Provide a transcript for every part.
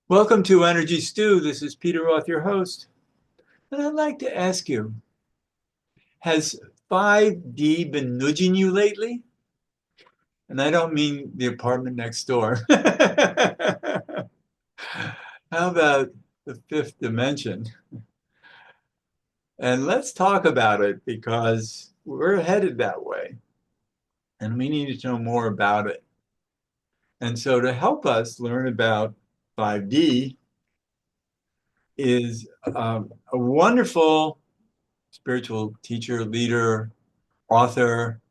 Welcome to Energy Stew. This is Peter Roth, your host. And I'd like to ask you, has 5D been nudging you lately? And I don't mean the apartment next door. How about the fifth dimension? And let's talk about it because we're headed that way and we need to know more about it. And so to help us learn about 5D is a wonderful spiritual teacher, leader, author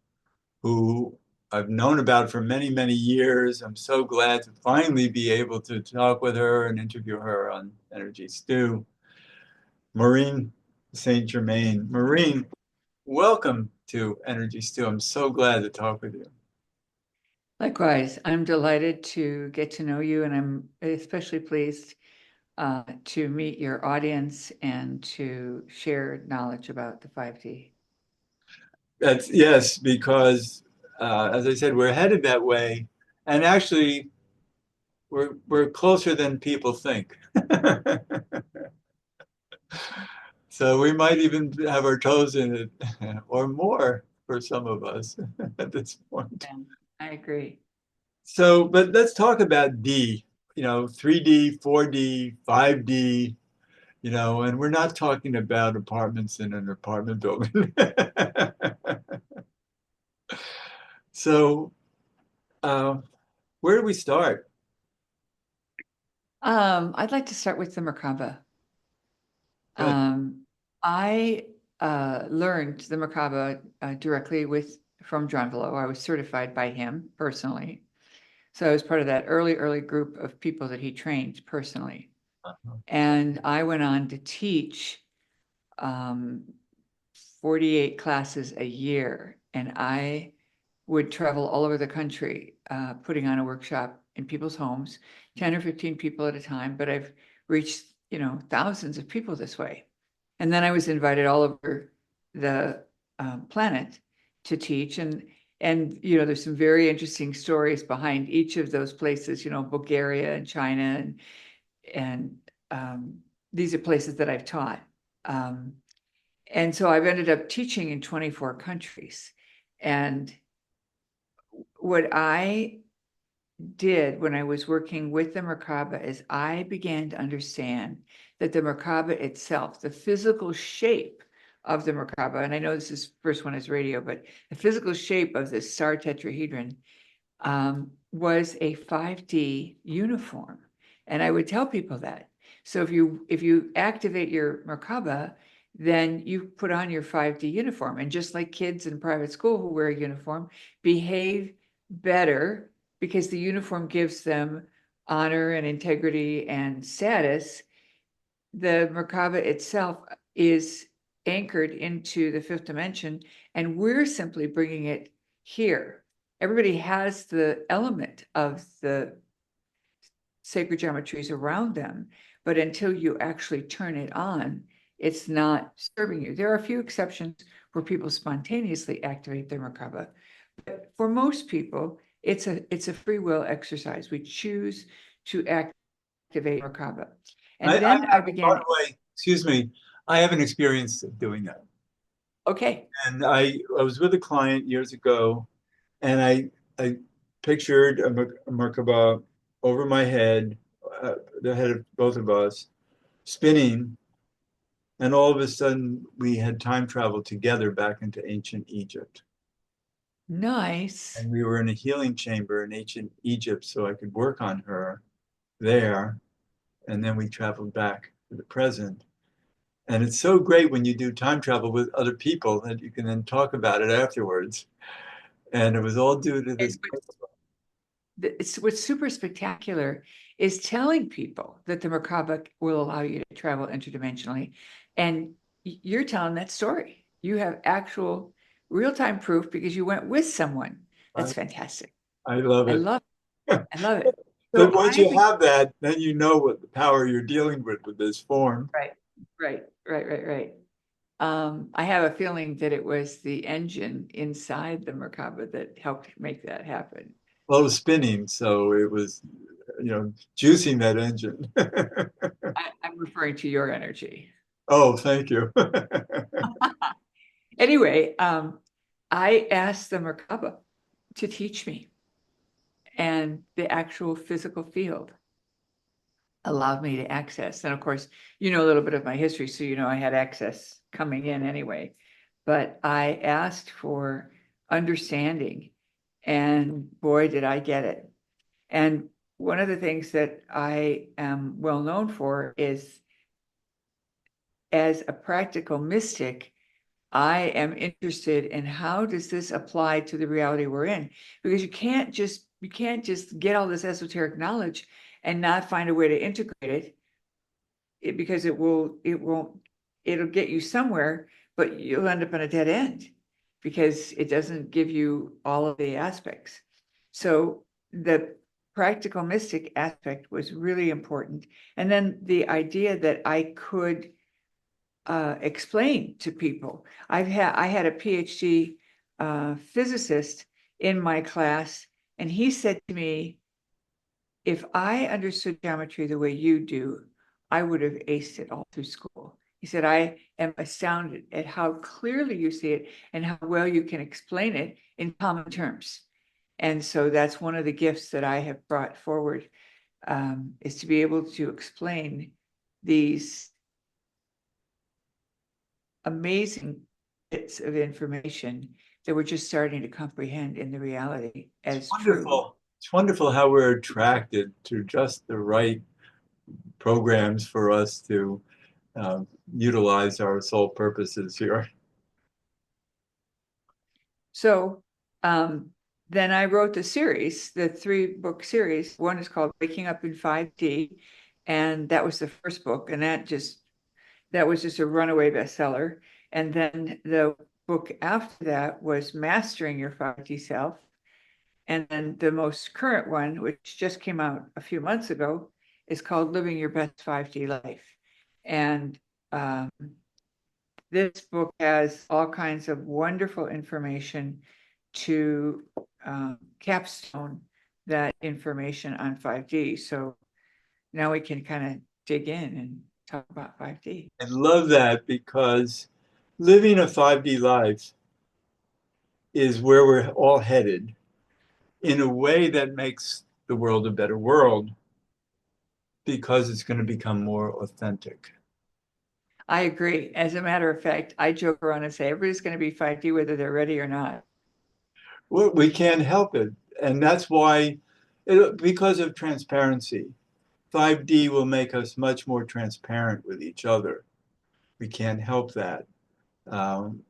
who I've known about for many, many years. I'm so glad to finally be able to talk with her and interview her on Energy Stew. Maureen St Germain. Maureen, welcome to Energy Stew. I'm so glad to talk with you. Likewise, I'm delighted to get to know you, and I'm especially pleased to meet your audience and to share knowledge about the 5D. That's yes, because as I said, we're headed that way, and actually, we're closer than people think. So we might even have our toes in it, or more for some of us at this point. And I agree. So, but let's talk about D, 3D, 4D, 5D, and we're not talking about apartments in an apartment building. So, uh, where do we start? I'd like to start with the merkabah. Good. I learned the merkabah directly from John Velo. I was certified by him personally. So I was part of that early group of people that he trained personally. And I went on to teach um, 48 classes a year. And I would travel all over the country, putting on a workshop in people's homes, 10 or 15 people at a time. But I've reached, thousands of people this way. And then I was invited all over the planet to teach. And there's some very interesting stories behind each of those places, Bulgaria and China. And these are places that I've taught. Um, and so I've ended up teaching in 24 countries. And what I did when I was working with the merkabah is I began to understand that the merkabah itself, the physical shape of the merkabah, and I know this is first one is radio, but the physical shape of this star tetrahedron was a 5D uniform. And I would tell people that. So if you activate your merkabah, then you put on your 5D uniform. And just like kids in private school who wear a uniform behave better because the uniform gives them honor and integrity and status, the merkabah itself is anchored into the fifth dimension, and we're simply bringing it here. Everybody has the element of the sacred geometries around them, but until you actually turn it on, it's not serving you. There are a few exceptions where people spontaneously activate their merkabah, but for most people, it's a free will exercise. We choose to activate merkabah. And then I By began, the way, excuse me, I have an experience of doing that. okay, And I was with a client years ago, and I pictured a Merkaba over my head, the head of both of us, spinning, and all of a sudden we had time traveled together back into ancient Egypt. nice. And we were in a healing chamber in ancient Egypt, so I could work on her there. And then we traveled back to the present. And it's so great when you do time travel with other people that you can then talk about it afterwards. And it was all due to this. And what's super spectacular is telling people that the merkaba will allow you to travel interdimensionally, and you're telling that story. You have actual real-time proof because you went with someone. I, That's fantastic. I love I it. love I love it. But So once you have that, then you know what the power you're dealing with this form. right, right. I have a feeling that it was the engine inside the merkaba that helped make that happen. Well, it was spinning, so it was juicing that engine. I'm referring to your energy. Oh, thank you. Anyway, I asked the merkabah to teach me, and the actual physical field allowed me to access. And of course, you know a little bit of my history, so you know I had access coming in anyway. But I asked for understanding, and boy, did I get it. And one of the things that I am well known for is, as a practical mystic, I am interested in how does this apply to the reality we're in? Because you can't just get all this esoteric knowledge and not find a way to integrate because it'll get you somewhere, but you'll end up in a dead end because it doesn't give you all of the aspects. So the practical mystic aspect was really important. And then the idea that I could explain to people. I had a PhD physicist in my class, and he said to me, if I understood geometry the way you do, I would have aced it all through school. He said, I am astounded at how clearly you see it and how well you can explain it in common terms. And so that's one of the gifts that I have brought forward, is to be able to explain these amazing bits of information that we're just starting to comprehend in the reality It's as true. wonderful. It's wonderful how we're attracted to just the right programs for us to utilize our sole purposes here. So then I wrote the series, the 3-book series. One is called Waking Up in 5D, and that was the first book, and that was just a runaway bestseller. And then the book after that was Mastering Your 5D Self. And then the most current one, which just came out a few months ago, is called Living Your Best 5D Life. And um, this book has all kinds of wonderful information to capstone that information on 5D. So now we can kind of dig in and talk about 5D. I love that because living a 5D life is where we're all headed in a way that makes the world a better world because it's going to become more authentic. I agree. As a matter of fact, I joke around and say everybody's going to be 5D whether they're ready or not. We can't help it. And that's why, because of transparency, 5D will make us much more transparent with each other. We can't help that. Um,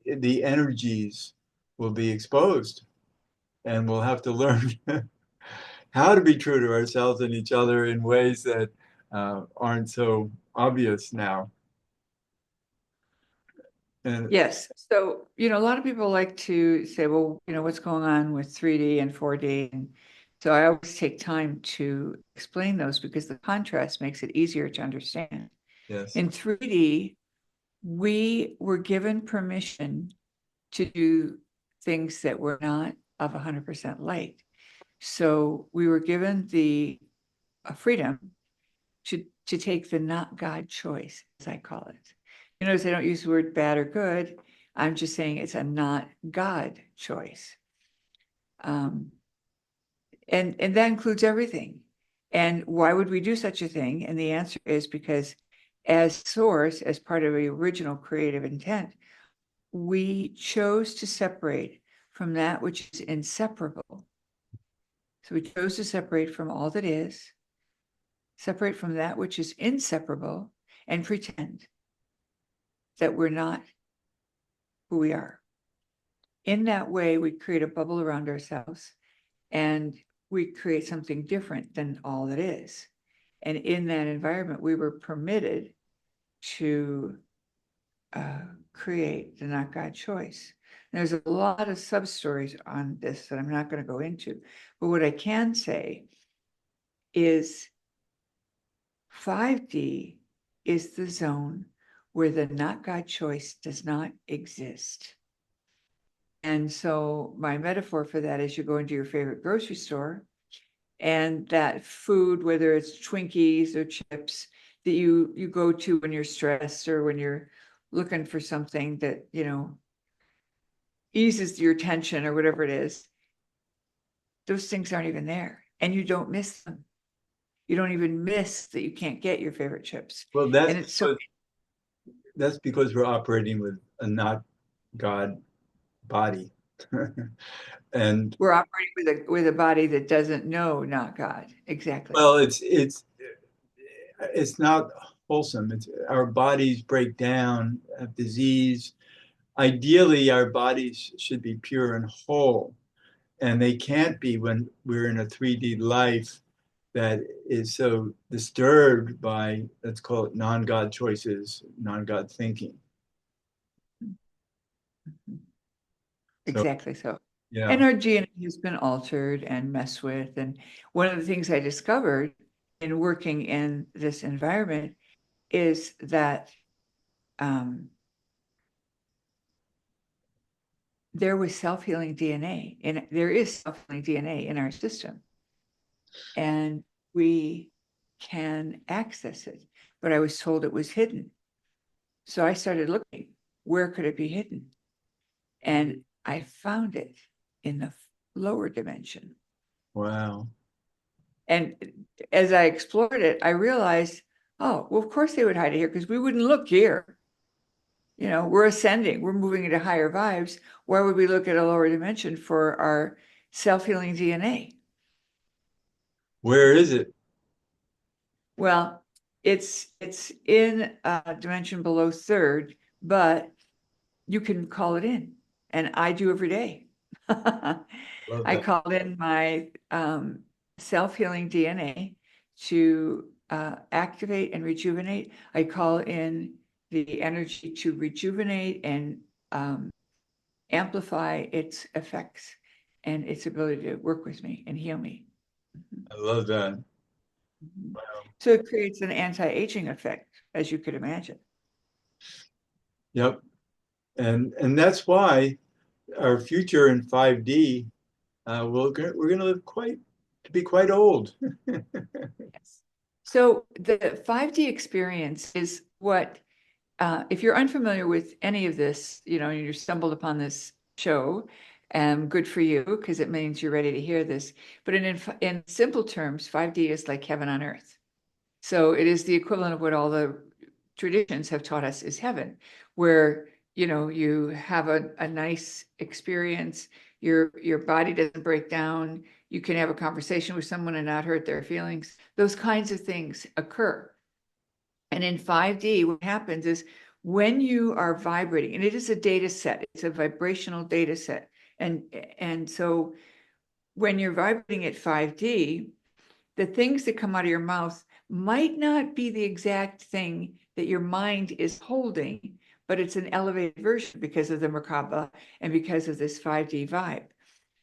the energies will be exposed, and we'll have to learn how to be true to ourselves and each other in ways that aren't so obvious now. And Yes. So, a lot of people like to say, well, what's going on with 3D and 4D? And so I always take time to explain those because the contrast makes it easier to understand. yes, In 3D, we were given permission to do things that were not of 100% light. So we were given the freedom to take the not God choice, as I call it. You notice I don't use the word bad or good. I'm just saying it's a not God choice. Um, and that includes everything. And why would we do such a thing? And the answer is because as source, as part of the original creative intent, we chose to separate from that which is inseparable. So we chose to separate from all that is, separate from that which is inseparable, and pretend that we're not who we are. In that way, we create a bubble around ourselves and we create something different than all that is. And in that environment, we were permitted to create the not God choice. And there's a lot of sub stories on this that I'm not going to go into. But what I can say is 5D is the zone where the not God choice does not exist. And so my metaphor for that is you go into your favorite grocery store and that food, whether it's Twinkies or chips, that you go to when you're stressed or when you're looking for something that, eases your tension or whatever it is, those things aren't even there, and you don't miss them. You don't even miss that you can't get your favorite chips. Well, And it's so that's because we're operating with a not God body. And we're operating with a body that doesn't know not God. Exactly. well, it's not wholesome. It's our bodies break down, have disease. Ideally, our bodies should be pure and whole, and they can't be when we're in a 3D life that is so disturbed by, let's call it non-God choices, non-God thinking. So, Exactly so. yeah. And our DNA has been altered and messed with. And one of the things I discovered in working in this environment is that um, there was self-healing DNA, and there is self-healing DNA in our system, and we can access it. But I was told it was hidden. So I started looking, where could it be hidden? And I found it in the lower dimension. Wow. And as I explored it, I realized, oh, well, of course they would hide it here because we wouldn't look here. We're ascending, we're moving into higher vibes. Why would we look at a lower dimension for our self-healing DNA? Where is it? Well, it's in a dimension below third, but you can call it in, and I do every day. Love I that. called in my self-healing DNA to activate and rejuvenate. I call in the energy to rejuvenate and um, amplify its effects and its ability to work with me and heal me. I love that. Mhm. Wow. So it creates an anti-aging effect, as you could imagine. Yep. And that's why our future in 5D, we're going to live to be quite old. Yes. So the 5D experience is what, if you're unfamiliar with any of this, you stumbled upon this show, good for you, because it means you're ready to hear this. But in simple terms, 5D is like heaven on earth. So it is the equivalent of what all the traditions have taught us is heaven, where you have a nice experience, your body doesn't break down, you can have a conversation with someone and not hurt their feelings. Those kinds of things occur. And in 5D, what happens is when you are vibrating, and it is a data set, it's a vibrational data set. And so when you're vibrating at 5D, the things that come out of your mouth might not be the exact thing that your mind is holding, but it's an elevated version because of the merkabah and because of this 5D vibe.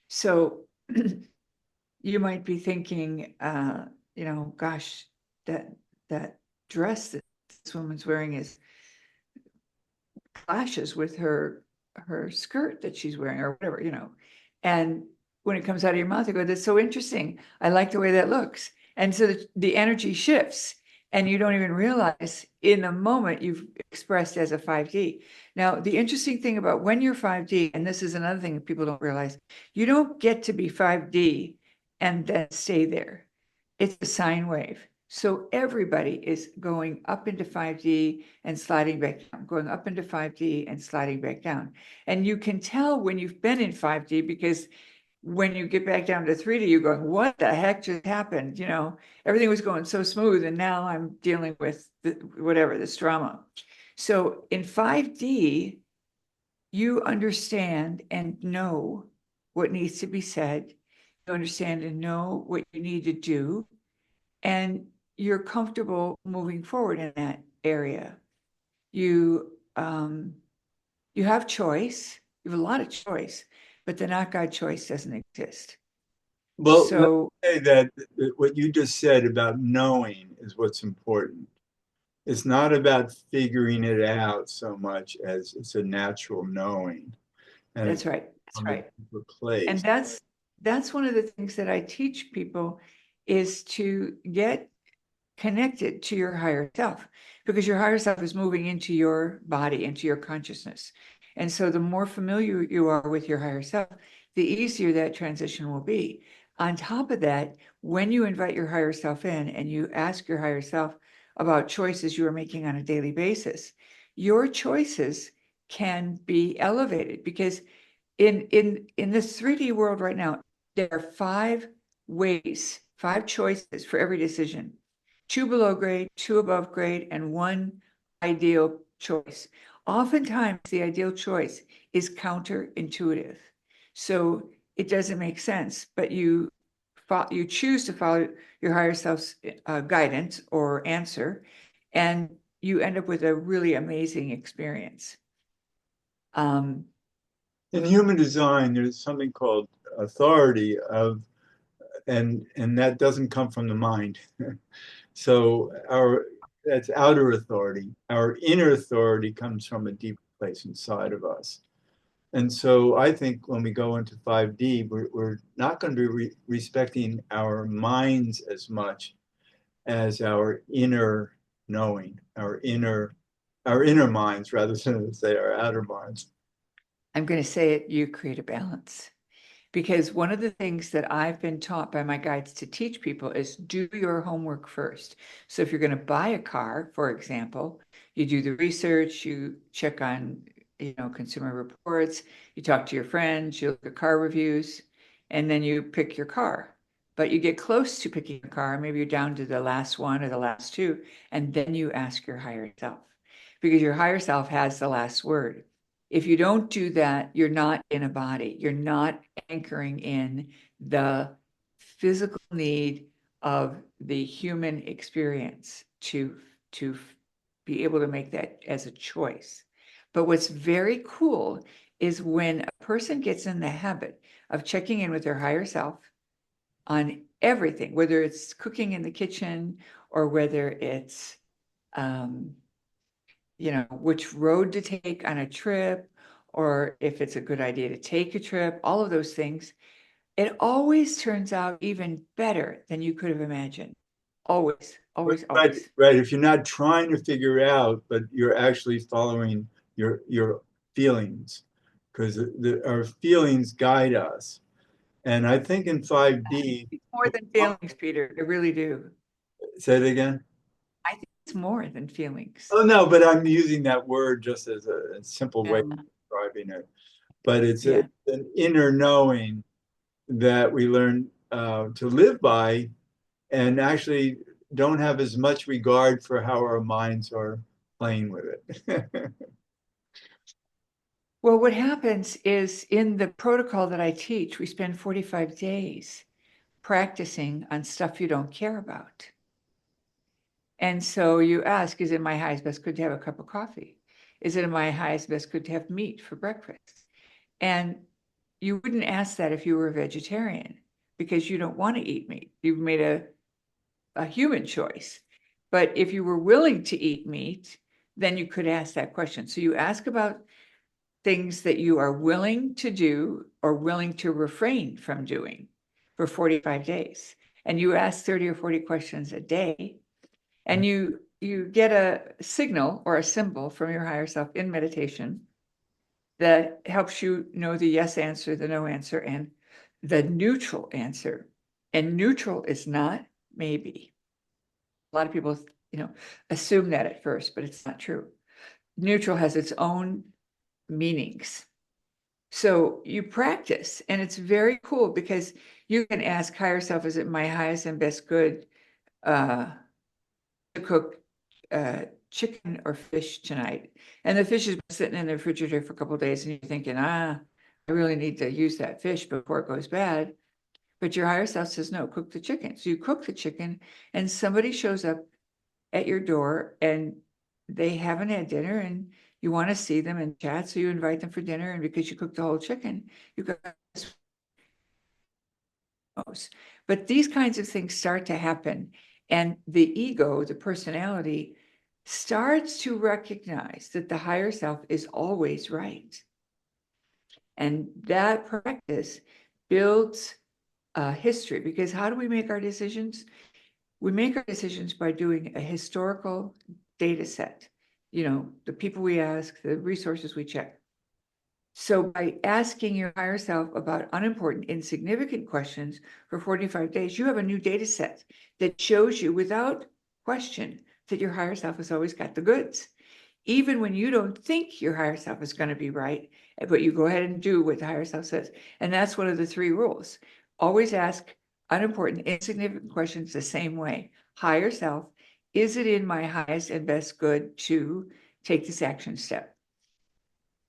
So you might be thinking, gosh, that dress that this woman's wearing is clashes with her skirt that she's wearing or whatever. And when it comes out of your mouth, you go, that's so interesting. I like the way that looks. And so the energy shifts and you don't even realize in the moment you've expressed as a 5D. Now, the interesting thing about when you're 5D, and this is another thing people don't realize, you don't get to be 5D and then stay there. It's a sine wave. So everybody is going up into 5D and sliding back down, going up into 5D and sliding back down. And you can tell when you've been in 5D because when you get back down to 3D, you're going, what the heck just happened? Everything was going so smooth, and now I'm dealing with this drama. So in 5D, you understand and know what needs to be said. You understand and know what you need to do, and you're comfortable moving forward in that area. You have choice. You have a lot of choice, but the not God choice doesn't exist. Well, let So me say that what you just said about knowing is what's important. It's not about figuring it out so much as it's a natural knowing and it's that's right. That's from a right. deeper And place. that's one of the things that I teach people is to get connected to your higher self, because your higher self is moving into your body, into your consciousness. And so the more familiar you are with your higher self, the easier that transition will be. On top of that, when you invite your higher self in and you ask your higher self about choices you are making on a daily basis, your choices can be elevated, because in this 3D world right now, there are 5 ways, 5 choices for every decision: 2 below grade, 2 above grade, and 1 ideal choice. Oftentimes, the ideal choice is counterintuitive, so it doesn't make sense, but you choose to follow your higher self's guidance or answer, and you end up with a really amazing experience. Um, In human design, there's something called authority of, and that doesn't come from the mind. So our that's outer authority. Our inner authority comes from a deep place inside of us. And so I think when we go into 5D, we're not going to be respecting our minds as much as our inner knowing, our inner minds rather than say our outer minds. I'm going to say it, you create a balance. Because one of the things that I've been taught by my guides to teach people is do your homework first. So if you're going to buy a car, for example, you do the research, you check on, consumer reports, you talk to your friends, you look at car reviews, and then you pick your car. But you get close to picking a car, maybe you're down to the last one or the last two, and then you ask your higher self, because your higher self has the last word. If you don't do that, you're not in a body. You're not anchoring in the physical need of the human experience to be able to make that as a choice. But what's very cool is when a person gets in the habit of checking in with their higher self on everything, whether it's cooking in the kitchen or whether it's which road to take on a trip, or if it's a good idea to take a trip, all of those things, it always turns out even better than you could have imagined. Always, always, Right, always. right. If you're not trying to figure it out, but you're actually following your feelings, because our feelings guide us. And I think in 5D, It's more than feelings, Peter. I really do. say it again. I think it's more than feelings. Oh no, but I'm using that word just as a simple way of Yeah. describing it. But it's Yeah. an inner knowing that we learn to live by, and actually don't have as much regard for how our minds are playing with it. Well, what happens is in the protocol that I teach, we spend 45 days practicing on stuff you don't care about. And so you ask, is it my highest best good to have a cup of coffee? Is it my highest best good to have meat for breakfast? And you wouldn't ask that if you were a vegetarian, because you don't want to eat meat. You've made a human choice. But if you were willing to eat meat, then you could ask that question. So you ask about things that you are willing to do or willing to refrain from doing for 45 days. And you ask 30 or 40 questions a day, and you get a signal or a symbol from your higher self in meditation that helps you know the yes answer, the no answer, and the neutral answer. And neutral is not maybe. A lot of people, assume that at first, but it's not true. Neutral has its own meanings. So you practice, and it's very cool because you can ask higher self, is it my highest and best good uh, to cook chicken or fish tonight? And the fish has been sitting in the refrigerator for a couple of days, and you're thinking, I really need to use that fish before it goes bad. But your higher self says, no, cook the chicken. So you cook the chicken, and somebody shows up at your door and they haven't had dinner, and you want to see them and chat. So you invite them for dinner. And because you cooked the whole chicken, you got this. But these kinds of things start to happen. And the ego, the personality, starts to recognize that the higher self is always right. And that practice builds history, because how do we make our decisions? We make our decisions by doing a historical data set, the people we ask, the resources we check. So by asking your higher self about unimportant, insignificant questions for 45 days, you have a new data set that shows you without question that your higher self has always got the goods. Even when you don't think your higher self is going to be right, but you go ahead and do what the higher self says. And that's one of the 3 rules. Always ask unimportant, insignificant questions the same way. Higher self, is it in my highest and best good to take this action step?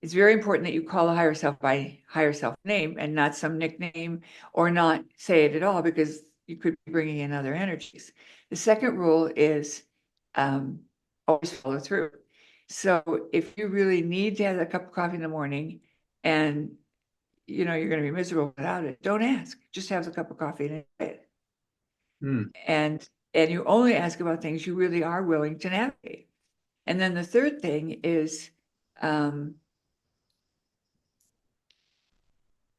It's very important that you call a higher self by higher self name and not some nickname, or not say it at all, because you could be bringing in other energies. The second rule is always follow through. So if you really need to have a cup of coffee in the morning and you're going to be miserable without it, don't ask. Just have the cup of coffee and enjoy it. Hmm. And you only ask about things you really are willing to navigate. And then the third thing is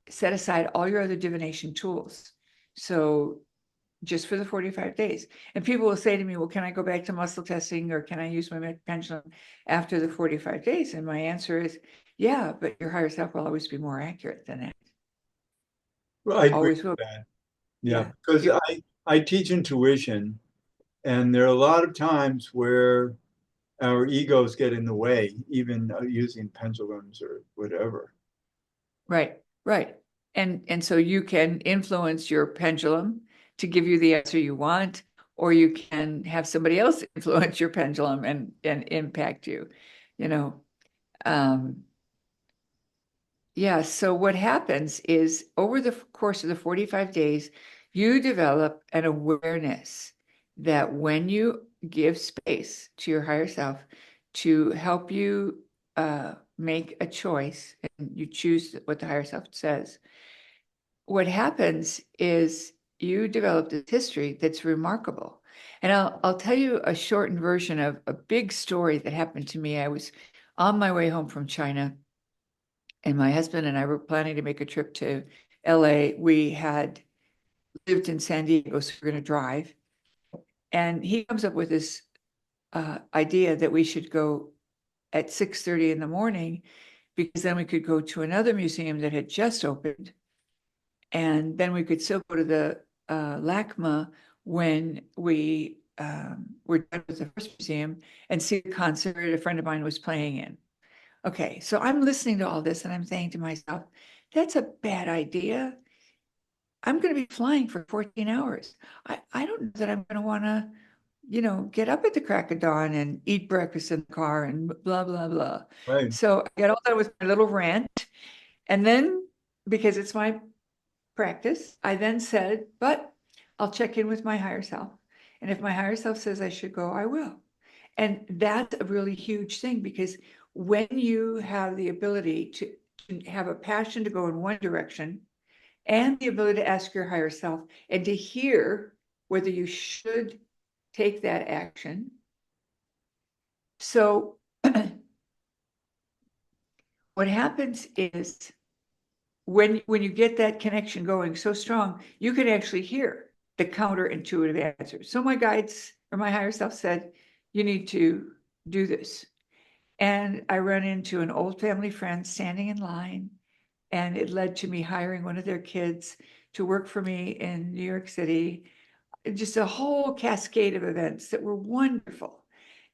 set aside all your other divination tools. So just for the 45 days. And people will say to me, well, can I go back to muscle testing, or can I use my pendulum after the 45 days? And my answer is, yeah, but your higher self will always be more accurate than that. Well, I agree Always will. with that. Yeah, Yeah. because I teach intuition, and there are a lot of times where our egos get in the way, even using pendulums or whatever. Right. Right. And so you can influence your pendulum to give you the answer you want, or you can have somebody else influence your pendulum and impact you, you know. Um, Yeah, so what happens is over the course of the 45 days, you develop an awareness that when you give space to your higher self to help you make a choice, and you choose what the higher self says, what happens is you develop this history that's remarkable. And I'll tell you a shortened version of a big story that happened to me. I was on my way home from China, and my husband and I were planning to make a trip to LA. We had lived in San Diego, so we're going to drive. And he comes up with this idea that we should go at 6:30 in the morning, because then we could go to another museum that had just opened. And then we could still go to the LACMA when we were done with the first museum, and see the concert a friend of mine was playing in. Okay, so I'm listening to all this and I'm saying to myself, that's a bad idea. I'm going to be flying for 14 hours. I don't know that I'm going to want to, get up at the crack of dawn and eat breakfast in the car and blah, blah, blah. Right. So I got all done with my little rant. And then, because it's my practice, I then said, but I'll check in with my higher self. And if my higher self says I should go, I will. And that's a really huge thing, because when you have the ability to have a passion to go in one direction, and the ability to ask your higher self and to hear whether you should take that action. So what happens is, when you get that connection going so strong, you can actually hear the counterintuitive answers. So my guides, or my higher self, said, you need to do this. And I run into an old family friend standing in line, and it led to me hiring one of their kids to work for me in New York City. Just a whole cascade of events that were wonderful.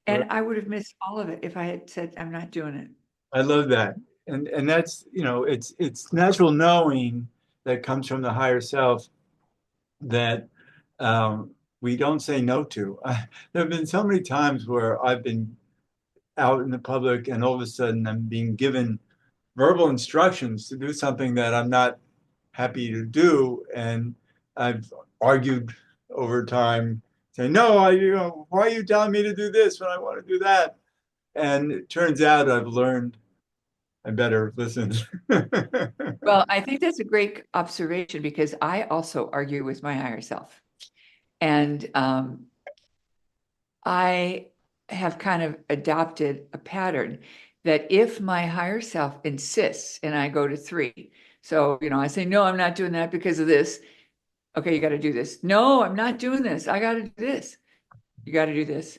Right. And I would have missed all of it if I had said, I'm not doing it. I love that. And that's, it's natural knowing that comes from the higher self that we don't say no to. There have been so many times where I've been out in the public and all of a sudden I'm being given verbal instructions to do something that I'm not happy to do. And I've argued over time, saying, no, why are you telling me to do this when I want to do that? And it turns out I've learned I better listen. Well, I think that's a great observation, because I also argue with my higher self. And I have kind of adopted a pattern that if my higher self insists and I go to 3, so, I say, no, I'm not doing that because of this. Okay, you got to do this. No, I'm not doing this. I got to do this. You got to do this.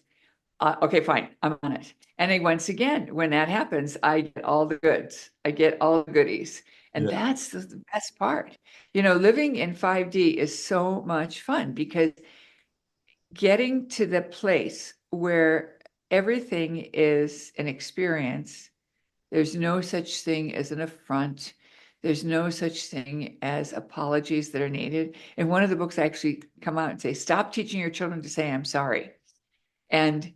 Okay, fine. I'm on it. And then once again, when that happens, I get all the goods. I get all the goodies. And Yeah. that's the best part. Living in 5D is so much fun because getting to the place where everything is an experience, there's no such thing as an affront. There's no such thing as apologies that are needed. In one of the books, I actually come out and say, stop teaching your children to say, I'm sorry. And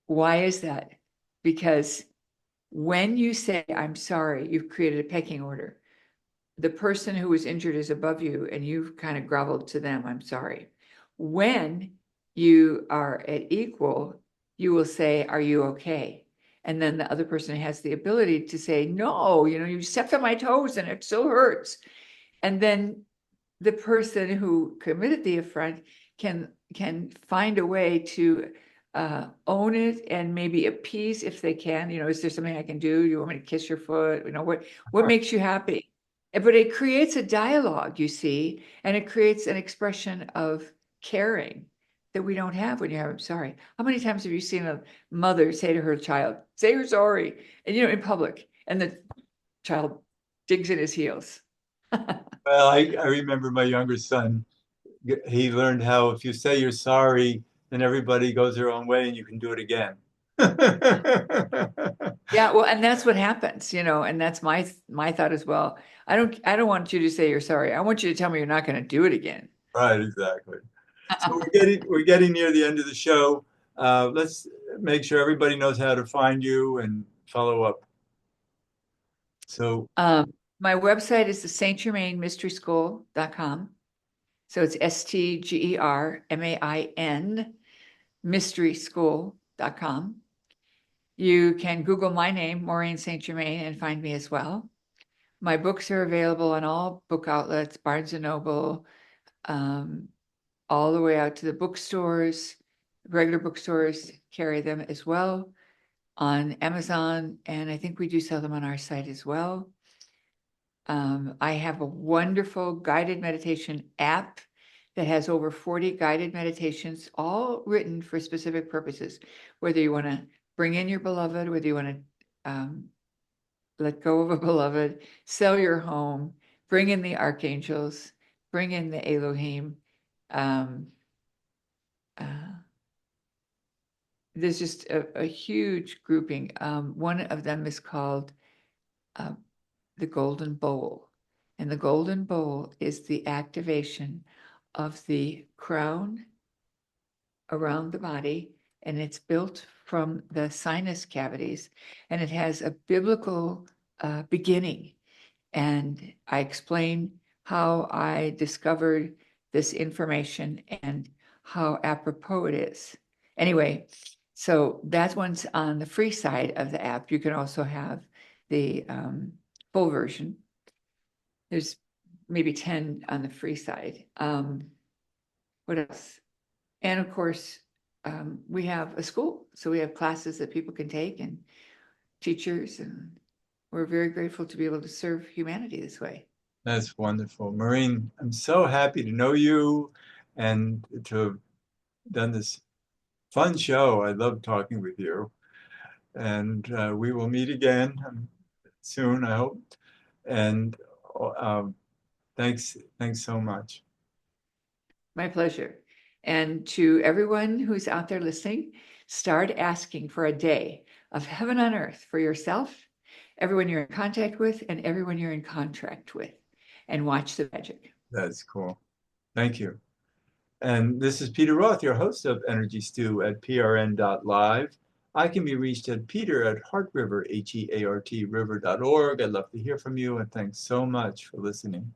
why is that? Because when you say, I'm sorry, you've created a pecking order. The person who was injured is above you, and you've kind of groveled to them, I'm sorry. When you are at equal, you will say, are you okay? And then the other person has the ability to say, no, you stepped on my toes and it still hurts. And then the person who committed the affront can find a way to own it and maybe appease if they can. Is there something I can do? You want me to kiss your foot? What makes you happy? But it creates a dialogue, you see, and it creates an expression of caring that we don't have when you have, I'm sorry. How many times have you seen a mother say to her child, say you're sorry, and in public, and the child digs in his heels? Well, I remember my younger son, he learned how if you say you're sorry, then everybody goes their own way and you can do it again. Yeah, well, and that's what happens, and that's my thought as well. I don't want you to say you're sorry. I want you to tell me you're not going to do it again. Right, exactly. So we're getting near the end of the show. Let's make sure everybody knows how to find you and follow up. So My website is the St. Germain Mystery School.com. So it's STGERMAIN mysteryschool.com. You can Google my name, Maureen St Germain, and find me as well. My books are available on all book outlets, Barnes and Noble, um, all the way out to the bookstores. Regular bookstores carry them as well on Amazon, and I think we do sell them on our site as well. I have a wonderful guided meditation app that has over 40 guided meditations, all written for specific purposes. Whether you want to bring in your beloved, whether you want to let go of a beloved, sell your home, bring in the archangels, bring in the Elohim. Um, uh, there's just a huge grouping. One of them is called uh, the Golden Bowl. And the Golden Bowl is the activation of the crown around the body, and it's built from the sinus cavities, and it has a biblical beginning. And I explain how I discovered this information and how apropos it is. Anyway, so that one's on the free side of the app. You can also have the full version. There's maybe 10 on the free side. What else? And of course, we have a school. So we have classes that people can take and teachers, and we're very grateful to be able to serve humanity this way. that's wonderful. Maureen, I'm so happy to know you and to have done this fun show. I love talking with you. And we will meet again soon, I hope. And um, thanks so much. My pleasure. And to everyone who's out there listening, start asking for a day of heaven on earth for yourself, everyone you're in contact with, and everyone you're in contract with, and watch the magic. That's cool. Thank you. And this is Peter Roth, your host of Energy Stew at prn.live. I can be reached at peter at heartriver, HEART river.org. I'd love to hear from you, and thanks so much for listening.